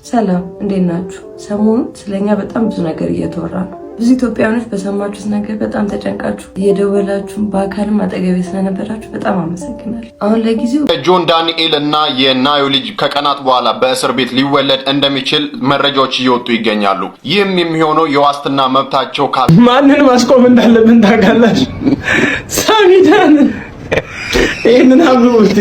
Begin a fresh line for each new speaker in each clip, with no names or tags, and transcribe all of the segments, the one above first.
ሰላም እንዴት ናችሁ? ሰሞኑን ስለኛ በጣም ብዙ ነገር እየተወራ ነው። ብዙ ኢትዮጵያውያኖች በሰማችሁት ነገር በጣም ተጨንቃችሁ እየደወላችሁ በአካልም አጠገቤ ስለነበራችሁ በጣም አመሰግናለሁ። አሁን ለጊዜው
ጆን ዳንኤል እና የናዮ ልጅ ከቀናት በኋላ በእስር ቤት ሊወለድ እንደሚችል መረጃዎች እየወጡ ይገኛሉ። ይህም የሚሆነው የዋስትና መብታቸው
ማንን ማስቆም እንዳለብን ታውቃላችሁ? ሳሚዳን ይሄንን አብሩት።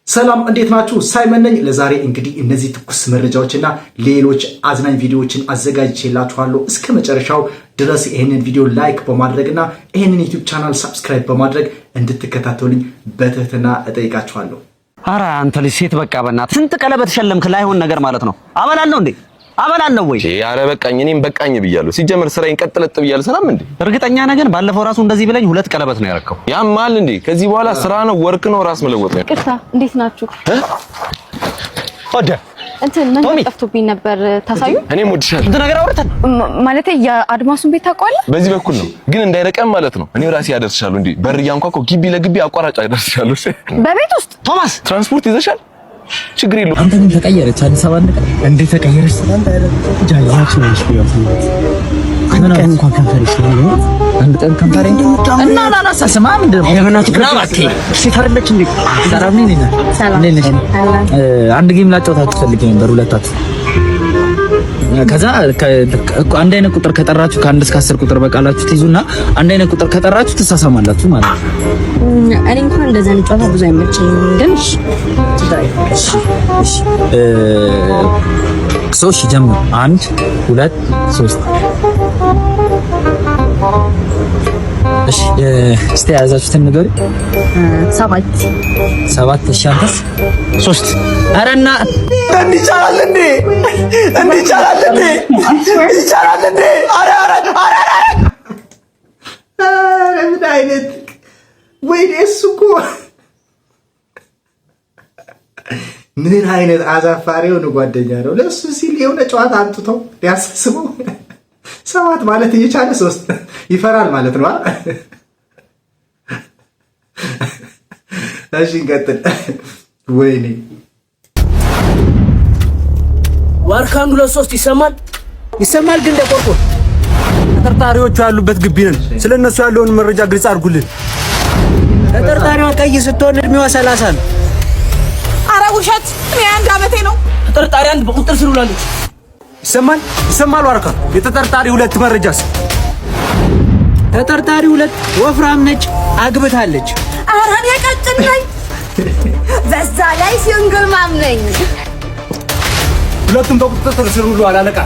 ሰላም እንዴት ናችሁ? ሳይመን ነኝ። ለዛሬ እንግዲህ እነዚህ ትኩስ መረጃዎችና ሌሎች አዝናኝ ቪዲዮዎችን አዘጋጅቼላችኋለሁ። እስከ መጨረሻው ድረስ ይሄንን ቪዲዮ ላይክ በማድረግና ይሄንን ዩቲዩብ ቻናል ሰብስክራይብ በማድረግ እንድትከታተሉኝ በትህትና እጠይቃችኋለሁ።
አራ አንተ ልጅ ሴት በቃ በእናትህ ስንት ቀለበት ሸለምክ ላይሆን ነገር ማለት ነው። አበላለሁ እንዴ አበላለሁ ወይ?
ኧረ በቃኝ፣ እኔም በቃኝ ብያለሁ። ሲጀምር ስራዬን ቀጥለጥ ብያለሁ። ሰላም እንዴ?
እርግጠኛ ነገር ባለፈው ራሱ እንደዚህ ብለኝ 2 ቀለበት ነው ያረከው።
ያማል እንዴ? ከዚህ በኋላ ስራ ነው ወርክ ነው ራስ መለወጥ ነው።
ቅርታ እንዴት ናችሁ?
ወደ
እንትን መንገድ ጠፍቶብኝ ነበር። ታሳዩ
እኔም ወድሻለሁ።
እንትን ነገር አውርተን
ማለት የአድማሱን ቤት ታውቀዋለህ?
በዚህ በኩል ነው ግን እንዳይረቀም ማለት ነው። እኔ ራሴ ያደርሻለሁ። እንዴ በር ያንኳኳው ግቢ ለግቢ አቋራጭ ያደርሻለሁ።
በቤት ውስጥ
ቶማስ ትራንስፖርት ይዘሻል? ችግር የለውም።
አንተ ምን ተቀየረች? አዲስ አበባ እንደ ተቀየረች ጃያች ነው ሽያቱ ምን እንኳን ከንፈርሽ ነው አንድ ቀን ከንፈሬ እና ላላሳስማ ምንድነው የሆነች ክራባቴ ሲፈርለች እንዴ ሰላም ነኝ ነኝ አንድ ጌም ላጫውታችሁ ፈልጌ ነበር ሁለታችሁ ከዛ አንድ አይነት ቁጥር ከጠራችሁ ከ1 እስከ 10 ቁጥር በቃላችሁ ትይዙና አንድ አይነት ቁጥር ከጠራችሁ ትሳሳማላችሁ ማለት ነው።
እኔ እንኳን እንደዛ ነው ጨዋታ ብዙ አይመቸኝም ግን
ሶስት ጀምሩ 1 2 3 እሺ እስቲ ያዛችሁትን ንገሩ። 7 እሺ አንተስ 3 አረና
እንዲቻላል እንዴ እንዲቻላል እንዴ እንዲቻላል እንዴ አረ ምን አይነት ወይኔ እሱ እኮ ምን አይነት አዛፋሪው ነው ጓደኛ ነው። ለሱ ሲል የሆነ ጨዋታ አምጥተው ሊያስስበው 7 ማለት እየቻለ 3 ይፈራል ማለት ነው። እሺ እንቀጥል። ወይኔ
ዋርካን 2 ይሰማል ግን ደቆርቆር
ተጠርጣሪዎቹ ያሉበት ግቢ ነን። ስለነሱ ያለውን መረጃ ግልጽ አድርጉልን።
ተጠርጣሪዋ ቀይ ስትሆን እድሜዋ 30 ነው።
አረ ውሸት! እኔ 1 ዓመቴ ነው።
ተጠርጣሪ 1 በቁጥር ስር ውላለች።
ይሰማል ዋርካ። የተጠርጣሪ 2 መረጃስ?
ተጠርጣሪ 2 ወፍራም ነች፣ አግብታለች።
አረ እኔ ቀጭን ነኝ፣ በዛ ላይ ሲንግል ማም ነኝ።
ሁለቱም በቁጥጥር ስር ውለዋል አለቃ።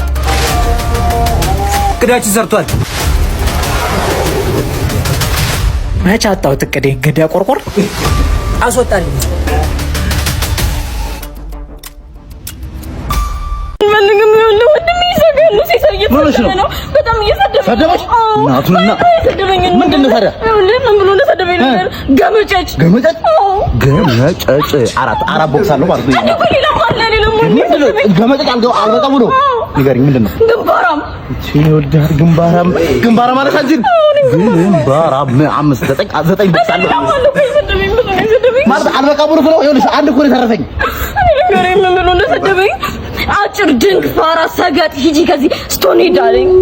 እቅዳችን ሰርቷል።
መች አጣሁት እቅዴ ገዳ ቆርቆር አስወጣልኝ።
ነው በጣም እየሰደበኝ
ሰደበሽ እናቱና ምንድነው ታዲያ
ምን ብሎ እንደሰደበኝ ነገር ገመጨጭ
አራት ቦክስ አለው ማለት ነው። ገመጨጭ አልበቃ ብሎ ንገሪኝ ምንድነው? ግንባራም ማለት አንቺ ግንባራም 5 9 ቦክስ አለው ማለት አልበቃ ብሎ ነው። ይኸውልሽ አንድ እኮ ነው የተረፈኝ።
ንገሪኝ ምን ብሎ እንደሰደበኝ። አጭር ድንክ ፋራ ሰጋጥ ሂጂ ከዚህ ስቶኒ ዳርሊንግ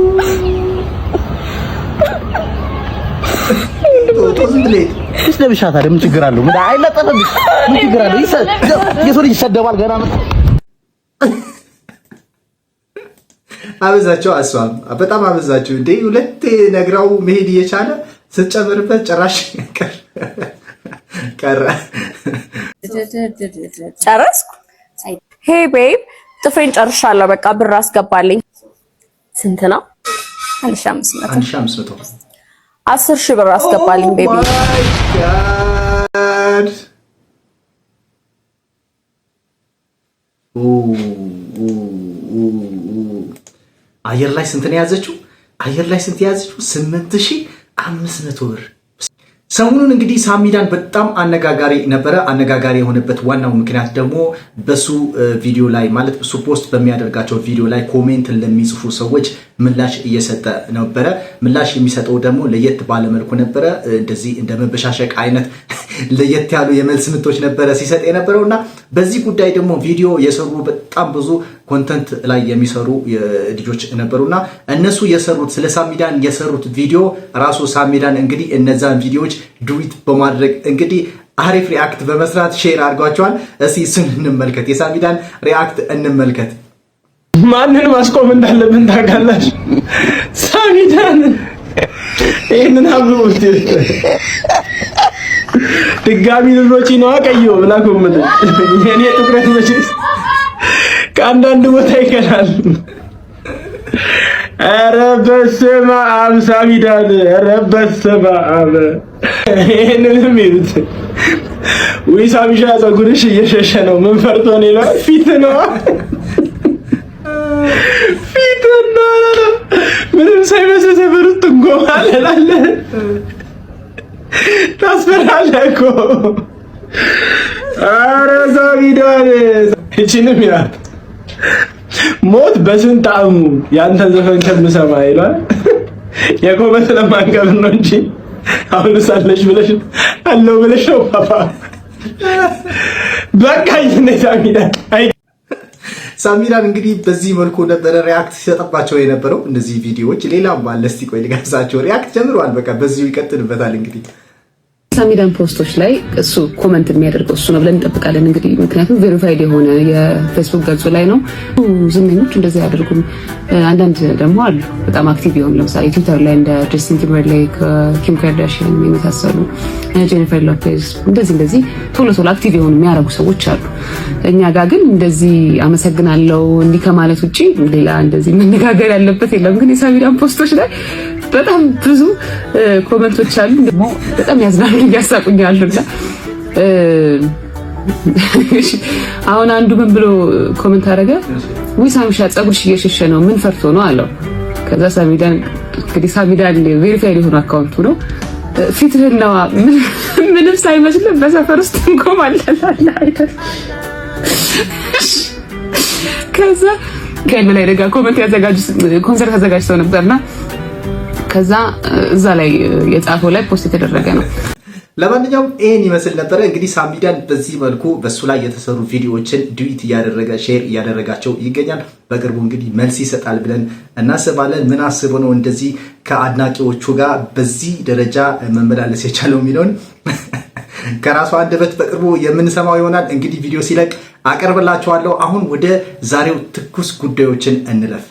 ስለብሻታ ምን ችግር አለው? ምን አይለጠፈብሽ? ምን ችግር አለው? የሰው ልጅ ይሰደባል ገና ነው።
አበዛቸው። አሷም በጣም አበዛቸው እንዴ! 2 ነግራው መሄድ እየቻለ ስትጨምርበት ጭራሽ ቀረ።
ጨረስኩ። ሄይ ቤብ ጥፍሬን ጨርሻለሁ። በቃ ብር አስገባልኝ። ስንት ነው?
1500
10,000 ብር አስገባልኝ ቤቢ።
አየር ላይ ስንት ነው ያዘችው? 8500 ብር። ሰሞኑን እንግዲህ ሳሚዳን በጣም አነጋጋሪ ነበረ። አነጋጋሪ የሆነበት ዋናው ምክንያት ደግሞ በሱ ቪዲዮ ላይ ማለት እሱ ፖስት በሚያደርጋቸው ቪዲዮ ላይ ኮሜንት ለሚጽፉ ሰዎች ምላሽ እየሰጠ ነበረ። ምላሽ የሚሰጠው ደግሞ ለየት ባለ መልኩ ነበረ። እንደዚህ እንደ መበሻሸቅ አይነት ለየት ያሉ የመልስ ምቶች ነበረ ሲሰጥ የነበረውና በዚህ ጉዳይ ደግሞ ቪዲዮ የሰሩ በጣም ብዙ ኮንተንት ላይ የሚሰሩ ልጆች ነበሩና እነሱ የሰሩት ስለ ሳሚዳን የሰሩት ቪዲዮ ራሱ ሳሚዳን እንግዲህ እነዛን ቪዲዮዎች ዱዊት በማድረግ እንግዲህ አሪፍ ሪአክት በመስራት ሼር አድርጓቸዋል። እስቲ እሱን እንመልከት። የሳሚዳን ሪአክት እንመልከት።
ማንን ማስቆም እንዳለብን ታውቃላችሁ? ሳሚዳን ይሄንን አብሩት ድጋሚ ልሮጪ ነው አቀየው ብላ ኮመንት የኔ ትኩረት መቼስ ከአንዳንድ ቦታ ይከላል። ኧረ በስመ አብ ሳሚዳን፣ ኧረ በስመ አብ ይሄንንም ይሉት ወይ ሳሚሻ ፀጉርሽ እየሸሸ ነው። ምን ፈርቶ ነው ይላል። ፊት ነው ፊት ነው ምንም ሳይመስል ሰፈር ውስጥ እንጎማለላለ ታስፈራለህ እኮ። ኧረ ሳሚዳን እቺንም ያት ሞት በስንት ጣዕሙ ያንተ ዘፈን ከምሰማ ይላል። የቆመት ለማንቀብ ነው እንጂ አሁን ሳለሽ ብለሽ አለው ብለሽ ነው ፓፓ በቃ ሳሚዳን
ሳሚዳን እንግዲህ በዚህ መልኩ ነበረ ሪአክት ሲሰጥባቸው የነበረው እነዚህ ቪዲዮዎች። ሌላም ባለ እስቲ ቆይ ልጋብዛቸው። ሪአክት ጀምሯል። በቃ በዚሁ ይቀጥልበታል እንግዲህ
ሳሚዳን ፖስቶች ላይ እሱ ኮመንት የሚያደርገው እሱ ነው ብለን እንጠብቃለን። እንግዲህ ምክንያቱም ቬሪፋይድ የሆነ የፌስቡክ ገጹ ላይ ነው። ዝመኞች እንደዚህ ያደርጉም። አንዳንድ ደግሞ አሉ በጣም አክቲቭ የሆኑ ለምሳሌ ትዊተር ላይ እንደ ጀስቲን ቲምበርሌክ፣ ኪም ካርዳሽያን የመሳሰሉ ጄኒፈር ሎፔዝ እንደዚህ ቶሎ አክቲቭ የሆኑ የሚያደርጉ ሰዎች አሉ። እኛ ጋር ግን እንደዚህ አመሰግናለሁ እንዲህ ከማለት ውጪ ሌላ እንደዚህ መነጋገር ያለበት የለም። ግን የሳሚዳን ፖስቶች ላይ በጣም ብዙ ኮመንቶች አሉ። ደግሞ በጣም ያዝናሉ፣ ያሳቁኛሉና አሁን አንዱ ምን ብሎ ኮመንት አደረገ? ወይ ሳሚሻ ፀጉርሽ እየሸሸ ነው ምን ፈርቶ ነው አለው። ከዛ ሳሚዳን እንግዲህ ሳሚዳን ቬሪፋይድ የሆነ አካውንቱ ነው ፊትህን ነው ምንም ሳይመስል በሰፈር ውስጥ እንቆማለን አይደል? ከዛ ከምን ላይ ደጋ ኮመንት ኮንሰርት አዘጋጅተው ነበርና ከዛ እዛ ላይ የጻፈው ላይ ፖስት የተደረገ ነው።
ለማንኛውም ይሄን ይመስል ነበረ። እንግዲህ ሳሚዳን በዚህ መልኩ በሱ ላይ የተሰሩ ቪዲዮዎችን ዱዊት እያደረገ ሼር እያደረጋቸው ይገኛል። በቅርቡ እንግዲህ መልስ ይሰጣል ብለን እናስባለን። ምን አስቦ ነው እንደዚህ ከአድናቂዎቹ ጋር በዚህ ደረጃ መመላለስ የቻለው የሚለውን ከራሱ አንደበት በቅርቡ የምንሰማው ይሆናል። እንግዲህ ቪዲዮ ሲለቅ አቀርብላችኋለሁ። አሁን ወደ ዛሬው ትኩስ ጉዳዮችን እንለፍ።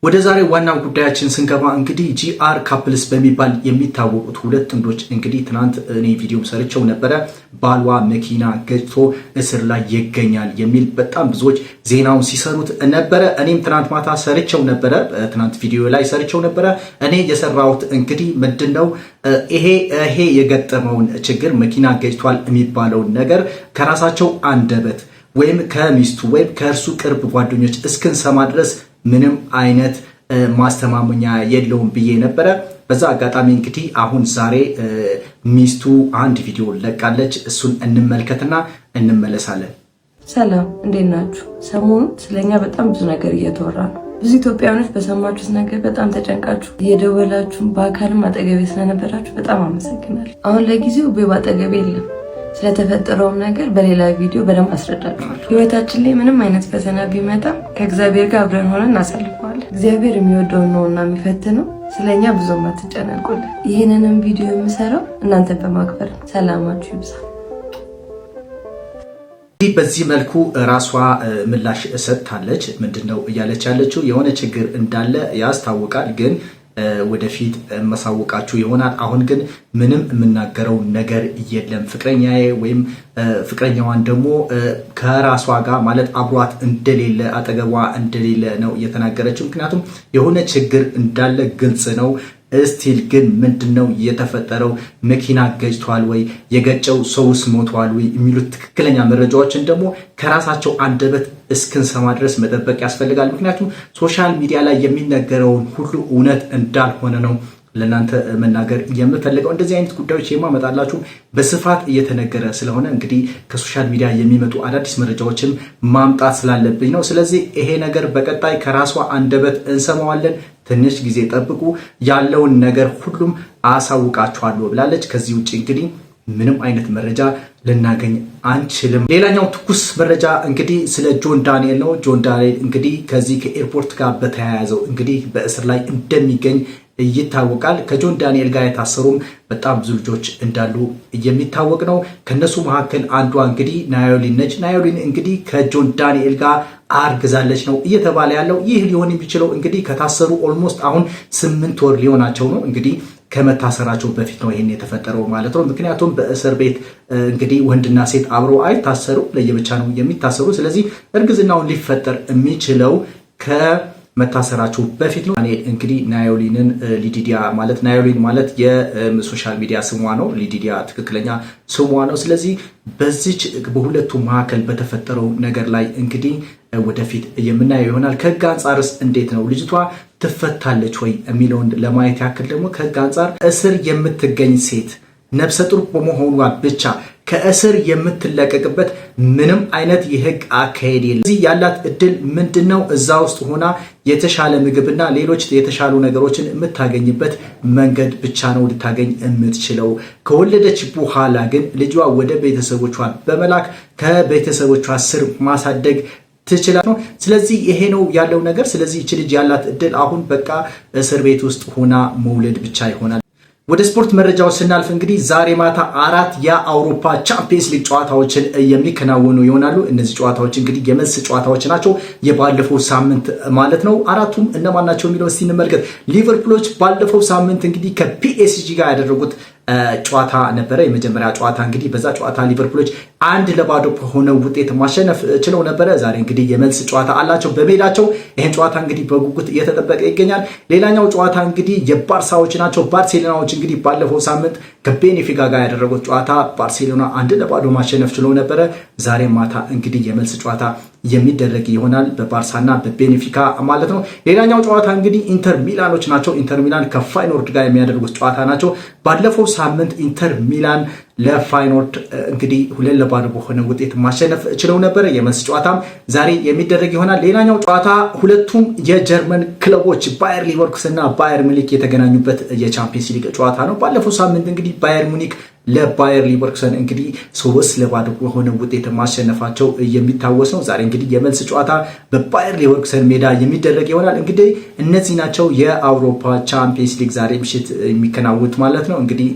ወደ ዛሬ ዋናው ጉዳያችን ስንገባ እንግዲህ ጂአር ካፕልስ በሚባል የሚታወቁት ሁለት ጥንዶች እንግዲህ ትናንት እኔ ቪዲዮም ሰርቸው ነበረ። ባሏ መኪና ገጭቶ እስር ላይ ይገኛል የሚል በጣም ብዙዎች ዜናውን ሲሰሩት ነበረ። እኔም ትናንት ማታ ሰርቸው ነበረ። ትናንት ቪዲዮ ላይ ሰርቸው ነበረ። እኔ የሰራሁት እንግዲህ ምንድነው ይሄ የገጠመውን ችግር መኪና ገጭቷል የሚባለውን ነገር ከራሳቸው አንደበት ወይም ከሚስቱ ወይም ከእርሱ ቅርብ ጓደኞች እስክንሰማ ድረስ ምንም አይነት ማስተማመኛ የለውም ብዬ ነበረ። በዛ አጋጣሚ እንግዲህ አሁን ዛሬ ሚስቱ አንድ ቪዲዮ ለቃለች። እሱን እንመልከትና እንመለሳለን።
ሰላም፣ እንዴት ናችሁ? ሰሞኑን ስለኛ በጣም ብዙ ነገር እየተወራ ነው። ብዙ ኢትዮጵያውያኖች በሰማችሁት ነገር በጣም ተጨንቃችሁ እየደወላችሁ በአካልም አጠገቤ ስለነበራችሁ በጣም አመሰግናለሁ። አሁን ለጊዜው ቤባ አጠገቤ የለም። ስለተፈጠረውም ነገር በሌላ ቪዲዮ በደንብ አስረዳችኋለሁ። ህይወታችን ላይ ምንም አይነት ፈተና ቢመጣ ከእግዚአብሔር ጋር አብረን ሆነን እናሳልፈዋለን። እግዚአብሔር የሚወደውን ነውና የሚፈትነው። ስለኛ ብዙም አትጨነቁልን። ይህንንም ቪዲዮ የምሰራው እናንተን በማክበር ነው። ሰላማችሁ ይብዛ።
በዚህ መልኩ ራሷ ምላሽ ሰጥታለች። ምንድነው እያለች ያለችው? የሆነ ችግር እንዳለ ያስታውቃል ግን ወደፊት ማሳወቃችሁ ይሆናል። አሁን ግን ምንም የምናገረው ነገር የለም። ፍቅረኛዬ ወይም ፍቅረኛዋን ደግሞ ከራሷ ጋር ማለት አብሯት እንደሌለ አጠገቧ እንደሌለ ነው እየተናገረችው። ምክንያቱም የሆነ ችግር እንዳለ ግልጽ ነው። እስቲል ግን ምንድነው የተፈጠረው? መኪና ገጭቷል ወይ? የገጨው ሰውስ ሞቷል ወይ? የሚሉት ትክክለኛ መረጃዎችን ደግሞ ከራሳቸው አንደበት እስክንሰማ ድረስ መጠበቅ ያስፈልጋል። ምክንያቱም ሶሻል ሚዲያ ላይ የሚነገረውን ሁሉ እውነት እንዳልሆነ ነው ለናንተ መናገር የምፈልገው እንደዚህ አይነት ጉዳዮች የማመጣላችሁ በስፋት እየተነገረ ስለሆነ እንግዲህ ከሶሻል ሚዲያ የሚመጡ አዳዲስ መረጃዎችን ማምጣት ስላለብኝ ነው። ስለዚህ ይሄ ነገር በቀጣይ ከራሷ አንደበት እንሰማዋለን። ትንሽ ጊዜ ጠብቁ፣ ያለውን ነገር ሁሉም አሳውቃችኋለሁ ብላለች። ከዚህ ውጪ እንግዲህ ምንም አይነት መረጃ ልናገኝ አንችልም። ሌላኛው ትኩስ መረጃ እንግዲህ ስለ ጆን ዳንኤል ነው። ጆን ዳንኤል እንግዲህ ከዚህ ከኤርፖርት ጋር በተያያዘው እንግዲህ በእስር ላይ እንደሚገኝ ይታወቃል። ከጆን ዳንኤል ጋር የታሰሩም በጣም ብዙ ልጆች እንዳሉ የሚታወቅ ነው። ከነሱ መካከል አንዷ እንግዲህ ናዮሊን ነች። ናዮሊን እንግዲህ ከጆን ዳንኤል ጋር አርግዛለች ነው እየተባለ ያለው። ይህ ሊሆን የሚችለው እንግዲህ ከታሰሩ ኦልሞስት አሁን 8 ወር ሊሆናቸው ነው። እንግዲህ ከመታሰራቸው በፊት ነው ይሄን የተፈጠረው ማለት ነው። ምክንያቱም በእስር ቤት እንግዲህ ወንድና ሴት አብሮ አይታሰሩ፣ ለየብቻ ነው የሚታሰሩ። ስለዚህ እርግዝናውን ሊፈጠር የሚችለው ከመታሰራቸው በፊት ነው። እንግዲህ ናዮሊንን ሊዲዲያ ማለት ናዮሊን ማለት የሶሻል ሚዲያ ስሟ ነው። ሊዲዲያ ትክክለኛ ስሟ ነው። ስለዚህ በዚች በሁለቱ መካከል በተፈጠረው ነገር ላይ እንግዲህ ወደፊት የምናየው ይሆናል። ከህግ አንጻርስ እንዴት ነው ልጅቷ ትፈታለች ወይ የሚለውን ለማየት ያክል ደግሞ ከህግ አንጻር እስር የምትገኝ ሴት ነፍሰ ጡር በመሆኗ ብቻ ከእስር የምትለቀቅበት ምንም አይነት የህግ አካሄድ የለም። እዚህ ያላት እድል ምንድነው? እዛ ውስጥ ሆና የተሻለ ምግብና ሌሎች የተሻሉ ነገሮችን የምታገኝበት መንገድ ብቻ ነው ልታገኝ የምትችለው። ከወለደች በኋላ ግን ልጇ ወደ ቤተሰቦቿ በመላክ ከቤተሰቦቿ ስር ማሳደግ ትችላል ነው። ስለዚህ ይሄ ነው ያለው ነገር። ስለዚህ እቺ ልጅ ያላት እድል አሁን በቃ እስር ቤት ውስጥ ሆና መውለድ ብቻ ይሆናል። ወደ ስፖርት መረጃዎች ስናልፍ እንግዲህ ዛሬ ማታ 4 የአውሮፓ ቻምፒየንስ ሊግ ጨዋታዎችን የሚከናወኑ ይሆናሉ። እነዚህ ጨዋታዎች እንግዲህ የመልስ ጨዋታዎች ናቸው፣ የባለፈው ሳምንት ማለት ነው። አራቱም እነማን ናቸው የሚለው እስቲ እንመልከት። ሊቨርፑሎች ባለፈው ሳምንት እንግዲህ ከፒኤስጂ ጋር ያደረጉት ጨዋታ ነበረ። የመጀመሪያ ጨዋታ እንግዲህ በዛ ጨዋታ ሊቨርፑሎች 1-0 በሆነ ውጤት ማሸነፍ ችለው ነበረ። ዛሬ እንግዲህ የመልስ ጨዋታ አላቸው በሜዳቸው። ይሄን ጨዋታ እንግዲህ በጉጉት እየተጠበቀ ይገኛል። ሌላኛው ጨዋታ እንግዲህ የባርሳዎች ናቸው። ባርሴሎናዎች እንግዲህ ባለፈው ሳምንት ከቤኔፊካ ጋር ያደረጉት ጨዋታ ባርሴሎና 1-0 ማሸነፍ ችለው ነበረ። ዛሬ ማታ እንግዲህ የመልስ ጨዋታ የሚደረግ ይሆናል በባርሳና በቤኔፊካ ማለት ነው። ሌላኛው ጨዋታ እንግዲህ ኢንተር ሚላኖች ናቸው። ኢንተር ሚላን ከፋይኖርድ ጋር የሚያደርጉት ጨዋታ ናቸው። ባለፈው ሳምንት ኢንተር ሚላን ለፋይኖርድ እንግዲህ 2-0 በሆነ ውጤት ማሸነፍ ችለው ነበር። የመልስ ጨዋታም ዛሬ የሚደረግ ይሆናል። ሌላኛው ጨዋታ ሁለቱም የጀርመን ክለቦች ባየር ሊቨርኩሰን እና ባየር ሙኒክ የተገናኙበት የቻምፒየንስ ሊግ ጨዋታ ነው። ባለፈው ሳምንት እንግዲህ ባየር ሙኒክ ለባየር ሊቨርኩሰን እንግዲህ 3-0 በሆነ ውጤት ማሸነፋቸው የሚታወስ ነው። ዛሬ እንግዲህ የመልስ ጨዋታ በባየር ሊቨርኩሰን ሜዳ የሚደረግ ይሆናል። እንግዲህ እነዚህ ናቸው የአውሮፓ ቻምፒየንስ ሊግ ዛሬ ምሽት የሚከናወኑት ማለት ነው። እንግዲህ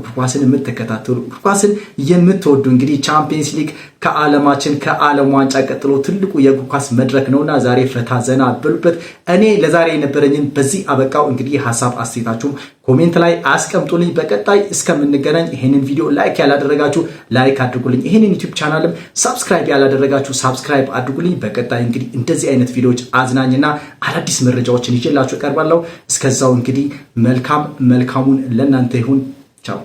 ኳስን የምትከታተሉ ኳስን የምትወዱ እንግዲህ ቻምፒየንስ ሊግ ከዓለማችን ከዓለም ዋንጫ ቀጥሎ ትልቁ የእግር ኳስ መድረክ ነውና ዛሬ ፈታ ዘና በሉበት። እኔ ለዛሬ የነበረኝን በዚህ አበቃው። እንግዲህ ሐሳብ አስተያየታችሁም ኮሜንት ላይ አስቀምጡልኝ። በቀጣይ እስከምንገናኝ ይሄንን ቪዲዮ ላይክ ያላደረጋችሁ ላይክ አድርጉልኝ። ይሄንን ዩቲዩብ ቻናልም ሰብስክራይብ ያላደረጋችሁ ሰብስክራይብ አድርጉልኝ። በቀጣይ እንግዲህ እንደዚህ አይነት ቪዲዮዎች አዝናኝና አዳዲስ መረጃዎችን ይዤላችሁ እቀርባለሁ። እስከዛው እንግዲህ መልካሙን ለእናንተ ይሁን። ቻው።